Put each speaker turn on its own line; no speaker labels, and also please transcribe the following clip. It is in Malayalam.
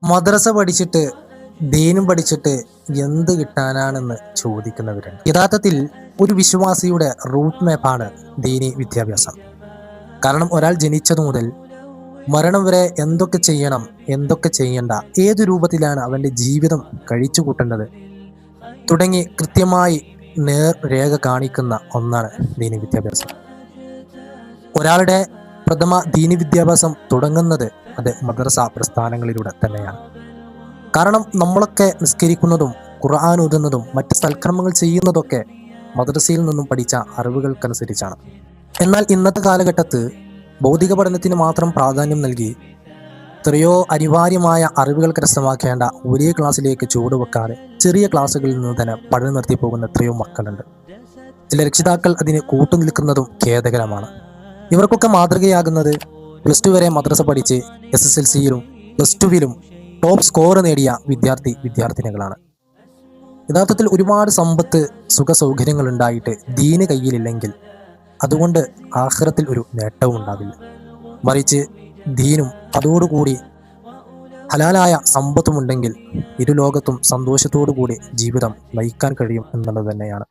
മദ്രസ പഠിച്ചിട്ട് ദീനും പഠിച്ചിട്ട് എന്ത് കിട്ടാനാണെന്ന് ചോദിക്കുന്നവരുണ്ട്. യഥാർത്ഥത്തിൽ ഒരു വിശ്വാസിയുടെ റൂട്ട് മാപ്പാണ് ദീനി വിദ്യാഭ്യാസം. കാരണം ഒരാൾ ജനിച്ചതു മുതൽ മരണം വരെ എന്തൊക്കെ ചെയ്യണം, എന്തൊക്കെ ചെയ്യണ്ട, ഏതു രൂപത്തിലാണ് അവൻ്റെ ജീവിതം കഴിച്ചു കൂട്ടേണ്ടത് തുടങ്ങി കൃത്യമായി നേർരേഖ കാണിക്കുന്ന ഒന്നാണ് ദീനി വിദ്യാഭ്യാസം. ഒരാളുടെ പ്രഥമ ദീനി വിദ്യാഭ്യാസം തുടങ്ങുന്നത് അത് മദ്രസ പ്രസ്ഥാനങ്ങളിലൂടെ തന്നെയാണ്. കാരണം നമ്മളൊക്കെ നിസ്കരിക്കുന്നതും ഖുർആൻ ഓതുന്നതും മറ്റ് സൽക്കർമ്മങ്ങൾ ചെയ്യുന്നതൊക്കെ മദ്രസയിൽ നിന്നും പഠിച്ച അറിവുകൾക്കനുസരിച്ചാണ്. എന്നാൽ ഇന്നത്തെ കാലഘട്ടത്ത് ഭൗതിക പഠനത്തിന് മാത്രം പ്രാധാന്യം നൽകി എത്രയോ അനിവാര്യമായ അറിവുകൾ കരസ്ഥമാക്കേണ്ട ഒരേ ക്ലാസ്സിലേക്ക് ചുവടുവെക്കാതെ ചെറിയ ക്ലാസ്സുകളിൽ നിന്ന് തന്നെ പഠനം നിർത്തി പോകുന്ന എത്രയോ മക്കളുണ്ട്. ചില രക്ഷിതാക്കൾ അതിന് കൂട്ടുനിൽക്കുന്നതും ഖേദകരമാണ്. ഇവർക്കൊക്കെ മാതൃകയാകുന്നത് +2 വരെ മദ്രസ പഠിച്ച് SSLCയിലും +2വിലും ടോപ്പ് സ്കോർ നേടിയ വിദ്യാർത്ഥിനികളാണ്. യഥാർത്ഥത്തിൽ ഒരുപാട് സമ്പത്ത് സുഖ സൗകര്യങ്ങൾ ഉണ്ടായിട്ട് ദീന് കയ്യിലില്ലെങ്കിൽ അതുകൊണ്ട് ആഖിറത്തിൽ ഒരു നേട്ടവും ഉണ്ടാവില്ല. മറിച്ച് ദീനും അതോടുകൂടി ഹലാലായ സമ്പത്തുമുണ്ടെങ്കിൽ ഇരുലോകത്തും സന്തോഷത്തോടു കൂടി ജീവിതം നയിക്കാൻ കഴിയും എന്നുള്ളത് തന്നെയാണ്.